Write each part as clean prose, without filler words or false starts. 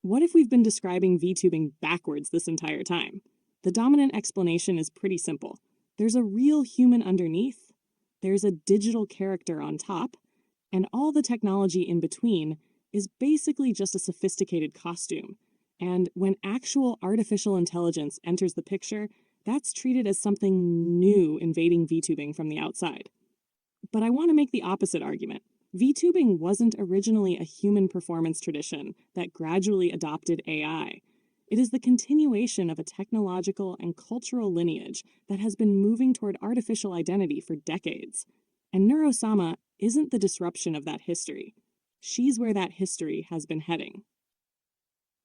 What if we've been describing VTubing backwards this entire time? The dominant explanation is pretty simple. There's a real human underneath, there's a digital character on top, and all the technology in between is basically just a sophisticated costume. And when actual artificial intelligence enters the picture, that's treated as something new invading VTubing from the outside. But I want to make the opposite argument. VTubing wasn't originally a human performance tradition that gradually adopted AI. It is the continuation of a technological and cultural lineage that has been moving toward artificial identity for decades. And Neuro-sama isn't the disruption of that history. She's where that history has been heading.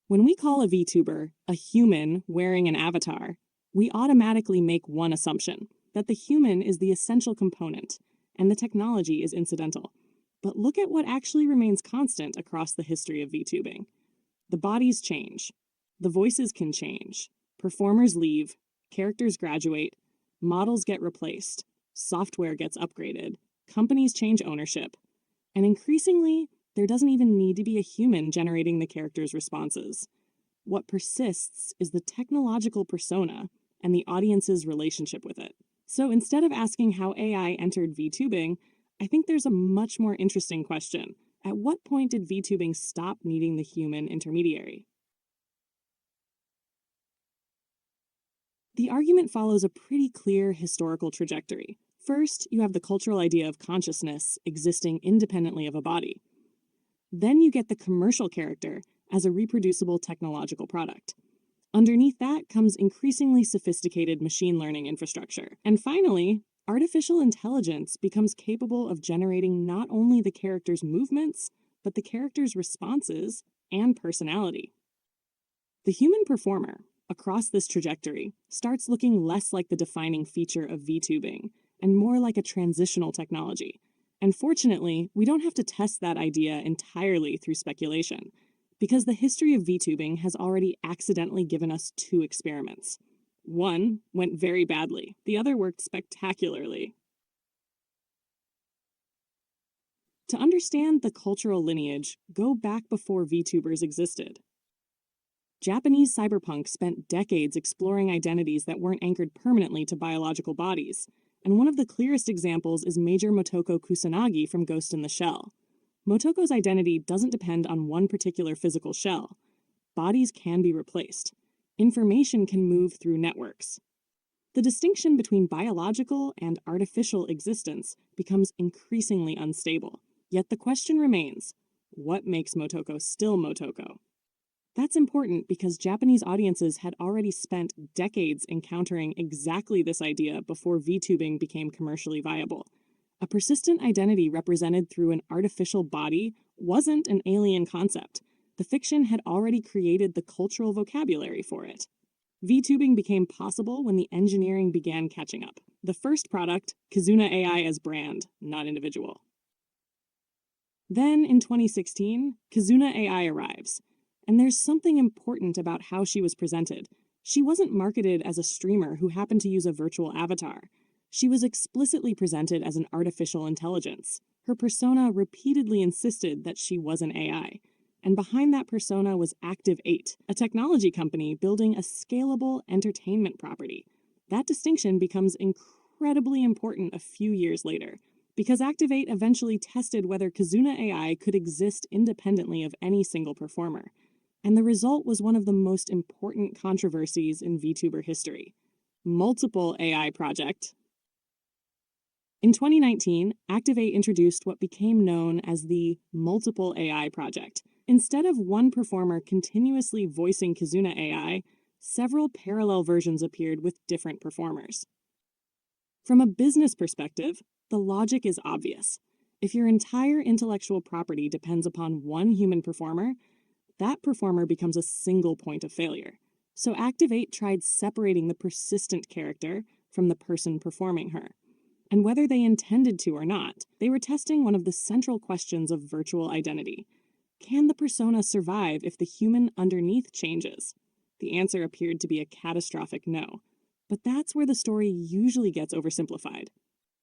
When we call a VTuber a human wearing an avatar, we automatically make one assumption, that the human is the essential component, and the technology is incidental. But look at what actually remains constant across the history of VTubing. The bodies change. The voices can change. Performers leave. Characters graduate. Models get replaced. Software gets upgraded. Companies change ownership. And increasingly, there doesn't even need to be a human generating the character's responses. What persists is the technological persona and the audience's relationship with it. So instead of asking how AI entered VTubing, I think there's a much more interesting question. At what point did VTubing stop needing the human intermediary? The argument follows a pretty clear historical trajectory. First, you have the cultural idea of consciousness existing independently of a body. Then you get the commercial character as a reproducible technological product. Underneath that comes increasingly sophisticated machine learning infrastructure. And finally, artificial intelligence becomes capable of generating not only the character's movements, but the character's responses and personality. The human performer, across this trajectory, starts looking less like the defining feature of VTubing and more like a transitional technology. And fortunately, we don't have to test that idea entirely through speculation, because the history of VTubing has already accidentally given us two experiments. One went very badly. The other worked spectacularly. To understand the cultural lineage, go back before VTubers existed. Japanese cyberpunk spent decades exploring identities that weren't anchored permanently to biological bodies, and one of the clearest examples is Major Motoko Kusanagi from Ghost in the Shell. Motoko's identity doesn't depend on one particular physical shell. Bodies can be replaced. Information can move through networks. The distinction between biological and artificial existence becomes increasingly unstable. Yet the question remains, what makes Motoko still Motoko? That's important because Japanese audiences had already spent decades encountering exactly this idea before VTubing became commercially viable. A persistent identity represented through an artificial body wasn't an alien concept. The fiction had already created the cultural vocabulary for it. VTubing became possible when the engineering began catching up. The first product, Kizuna AI as brand, not individual. Then, in 2016, Kizuna AI arrives. And there's something important about how she was presented. She wasn't marketed as a streamer who happened to use a virtual avatar. She was explicitly presented as an artificial intelligence. Her persona repeatedly insisted that she was an AI. And behind that persona was Active8, a technology company building a scalable entertainment property. That distinction becomes incredibly important a few years later, because Active8 eventually tested whether Kizuna AI could exist independently of any single performer. And the result was one of the most important controversies in VTuber history. Multiple AI project. In 2019, Active8 introduced what became known as the Multiple AI project. Instead of one performer continuously voicing Kizuna AI, several parallel versions appeared with different performers. From a business perspective, the logic is obvious. If your entire intellectual property depends upon one human performer, that performer becomes a single point of failure. So Active8 tried separating the persistent character from the person performing her. And whether they intended to or not, they were testing one of the central questions of virtual identity. Can the persona survive if the human underneath changes? The answer appeared to be a catastrophic no. But that's where the story usually gets oversimplified.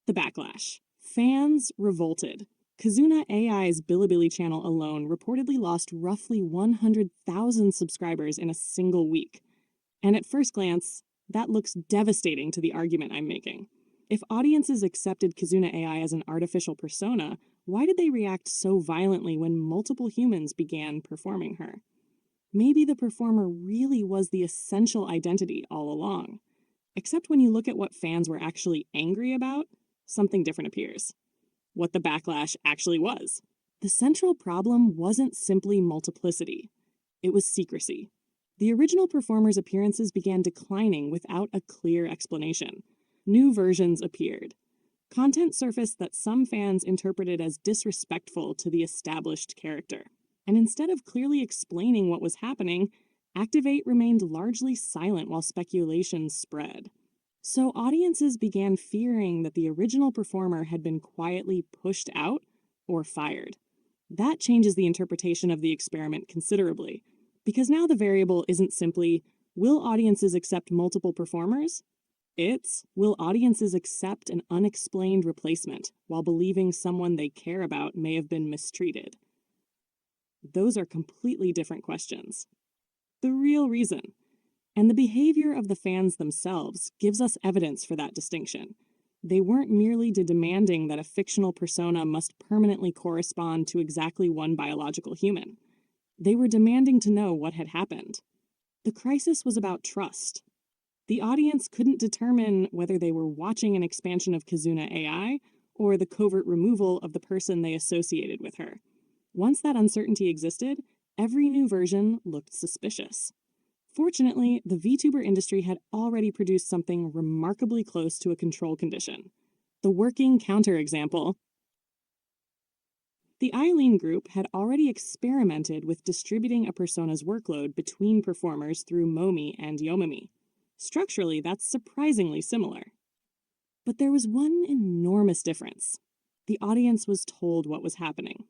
The backlash. Fans revolted. Kizuna AI's Bilibili channel alone reportedly lost roughly 100,000 subscribers in a single week. And at first glance, that looks devastating to the argument I'm making. If audiences accepted Kizuna AI as an artificial persona, why did they react so violently when multiple humans began performing her? Maybe the performer really was the essential identity all along. Except when you look at what fans were actually angry about, something different appears. What the backlash actually was. The central problem wasn't simply multiplicity. It was secrecy. The original performer's appearances began declining without a clear explanation. New versions appeared. Content surfaced that some fans interpreted as disrespectful to the established character. And instead of clearly explaining what was happening, Activate remained largely silent while speculation spread. So audiences began fearing that the original performer had been quietly pushed out or fired. That changes the interpretation of the experiment considerably, because now the variable isn't simply, will audiences accept multiple performers? It's, will audiences accept an unexplained replacement while believing someone they care about may have been mistreated? Those are completely different questions. The real reason, and the behavior of the fans themselves, gives us evidence for that distinction. They weren't merely demanding that a fictional persona must permanently correspond to exactly one biological human. They were demanding to know what had happened. The crisis was about trust. The audience couldn't determine whether they were watching an expansion of Kizuna AI or the covert removal of the person they associated with her. Once that uncertainty existed, every new version looked suspicious. Fortunately, the VTuber industry had already produced something remarkably close to a control condition. The working counterexample. The Eileen group had already experimented with distributing a persona's workload between performers through Momi and Yomomi. Structurally, that's surprisingly similar. But there was one enormous difference. The audience was told what was happening.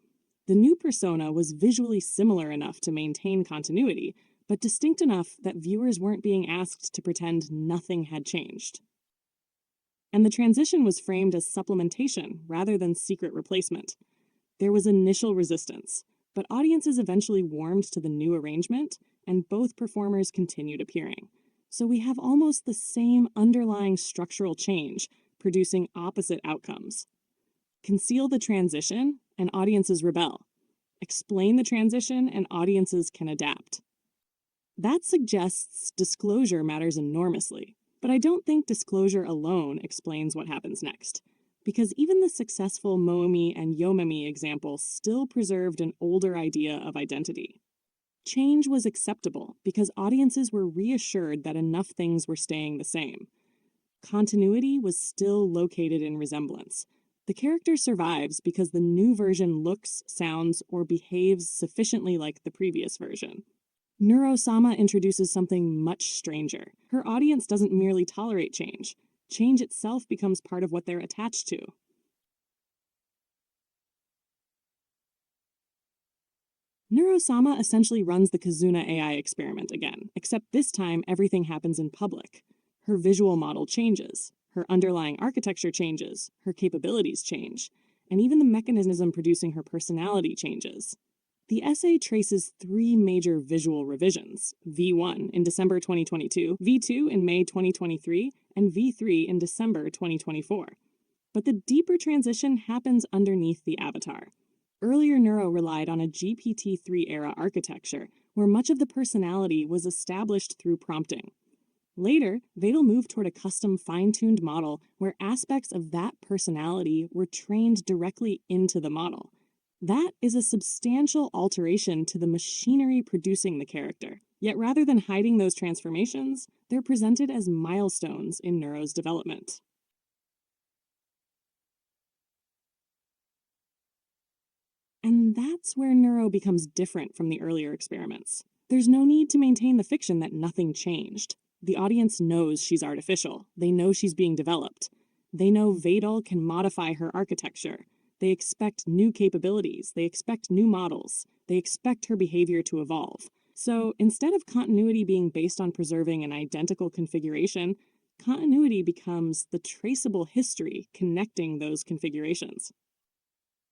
The new persona was visually similar enough to maintain continuity, but distinct enough that viewers weren't being asked to pretend nothing had changed. And the transition was framed as supplementation rather than secret replacement. There was initial resistance, but audiences eventually warmed to the new arrangement, and both performers continued appearing. So we have almost the same underlying structural change, producing opposite outcomes. Conceal the transition, and audiences rebel. Explain the transition, and audiences can adapt. That suggests disclosure matters enormously, but I don't think disclosure alone explains what happens next, because even the successful Momi and Yomomi examples still preserved an older idea of identity. Change was acceptable because audiences were reassured that enough things were staying the same. Continuity was still located in resemblance. The character survives because the new version looks, sounds, or behaves sufficiently like the previous version. Neuro-sama introduces something much stranger. Her audience doesn't merely tolerate change. Change itself becomes part of what they're attached to. Neuro-sama essentially runs the Kizuna AI experiment again, except this time everything happens in public. Her visual model changes, her underlying architecture changes, her capabilities change, and even the mechanism producing her personality changes. The essay traces three major visual revisions: V1 in December 2022, V2 in May 2023, and V3 in December 2024. But the deeper transition happens underneath the avatar. Earlier Neuro relied on a GPT-3 era architecture, where much of the personality was established through prompting. Later, Vadel moved toward a custom fine-tuned model where aspects of that personality were trained directly into the model. That is a substantial alteration to the machinery producing the character. Yet rather than hiding those transformations, they're presented as milestones in Neuro's development. And that's where Neuro becomes different from the earlier experiments. There's no need to maintain the fiction that nothing changed. The audience knows she's artificial. They know she's being developed. They know Vadel can modify her architecture. They expect new capabilities. They expect new models. They expect her behavior to evolve. So instead of continuity being based on preserving an identical configuration, continuity becomes the traceable history connecting those configurations.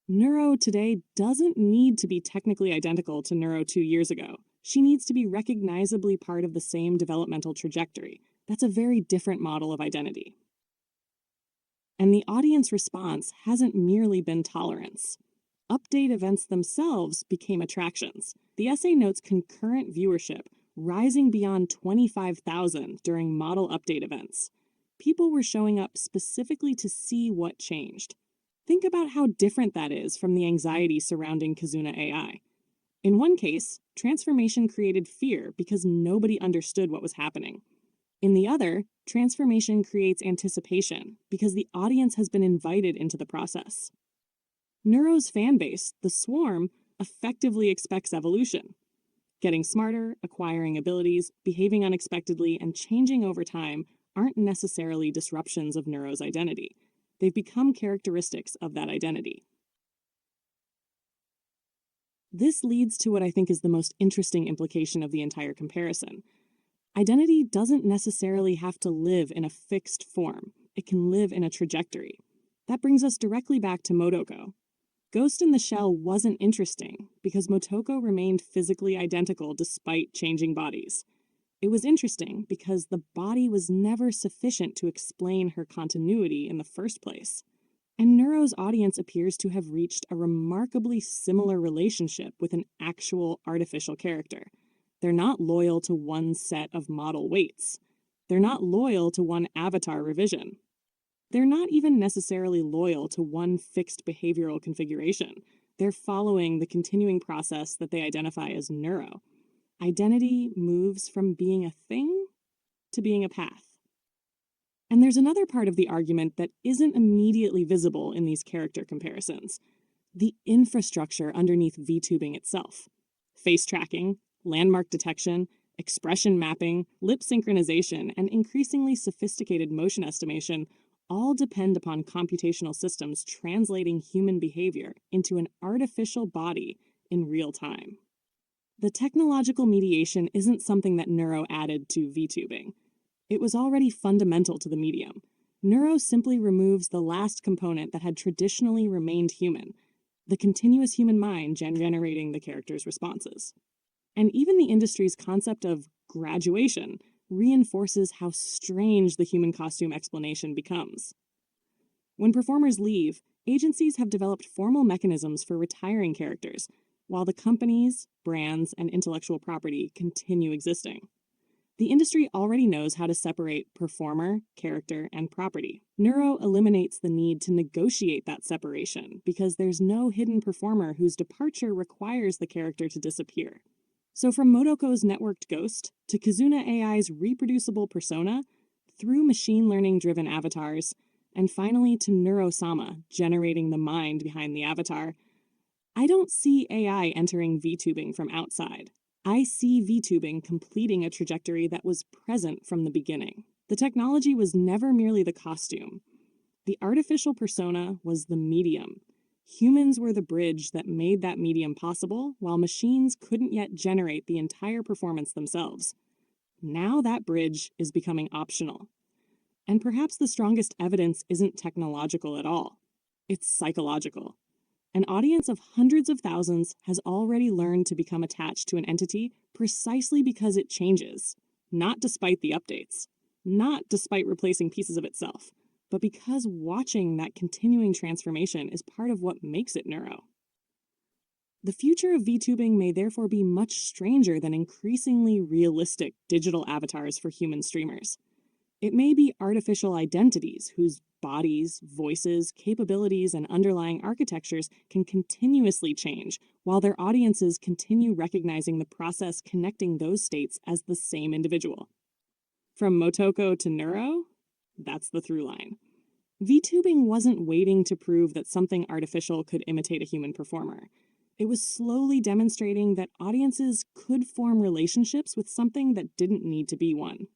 Neuro today doesn't need to be technically identical to Neuro 2 years ago. She needs to be recognizably part of the same developmental trajectory. That's a very different model of identity. And the audience response hasn't merely been tolerance. Update events themselves became attractions. The essay notes concurrent viewership rising beyond 25,000 during model update events. People were showing up specifically to see what changed. Think about how different that is from the anxiety surrounding Kizuna AI. In one case, transformation created fear because nobody understood what was happening. In the other, transformation creates anticipation because the audience has been invited into the process. Neuro's fanbase, the swarm, effectively expects evolution. Getting smarter, acquiring abilities, behaving unexpectedly, and changing over time aren't necessarily disruptions of Neuro's identity. They've become characteristics of that identity. This leads to what I think is the most interesting implication of the entire comparison. Identity doesn't necessarily have to live in a fixed form. It can live in a trajectory. That brings us directly back to Motoko. Ghost in the Shell wasn't interesting because Motoko remained physically identical despite changing bodies. It was interesting because the body was never sufficient to explain her continuity in the first place. And Neuro's audience appears to have reached a remarkably similar relationship with an actual artificial character. They're not loyal to one set of model weights. They're not loyal to one avatar revision. They're not even necessarily loyal to one fixed behavioral configuration. They're following the continuing process that they identify as neuro. Identity moves from being a thing to being a path. And there's another part of the argument that isn't immediately visible in these character comparisons: the infrastructure underneath VTubing itself. Face tracking, landmark detection, expression mapping, lip synchronization, and increasingly sophisticated motion estimation all depend upon computational systems translating human behavior into an artificial body in real time. The technological mediation isn't something that Neuro added to VTubing. It was already fundamental to the medium. Neuro simply removes the last component that had traditionally remained human, the continuous human mind generating the character's responses. And even the industry's concept of graduation reinforces how strange the human costume explanation becomes. When performers leave, agencies have developed formal mechanisms for retiring characters, while the companies, brands, and intellectual property continue existing. The industry already knows how to separate performer, character, and property. Neuro eliminates the need to negotiate that separation because there's no hidden performer whose departure requires the character to disappear. So from Motoko's networked ghost to Kizuna AI's reproducible persona, through machine learning-driven avatars, and finally to Neuro-sama generating the mind behind the avatar, I don't see AI entering VTubing from outside. I see VTubing completing a trajectory that was present from the beginning. The technology was never merely the costume. The artificial persona was the medium. Humans were the bridge that made that medium possible, while machines couldn't yet generate the entire performance themselves. Now that bridge is becoming optional. And perhaps the strongest evidence isn't technological at all. It's psychological. An audience of hundreds of thousands has already learned to become attached to an entity precisely because it changes, not despite the updates, not despite replacing pieces of itself, but because watching that continuing transformation is part of what makes it neuro. The future of VTubing may therefore be much stranger than increasingly realistic digital avatars for human streamers. It may be artificial identities whose bodies, voices, capabilities, and underlying architectures can continuously change, while their audiences continue recognizing the process connecting those states as the same individual. From Motoko to Neuro, that's the through line. VTubing wasn't waiting to prove that something artificial could imitate a human performer. It was slowly demonstrating that audiences could form relationships with something that didn't need to be one.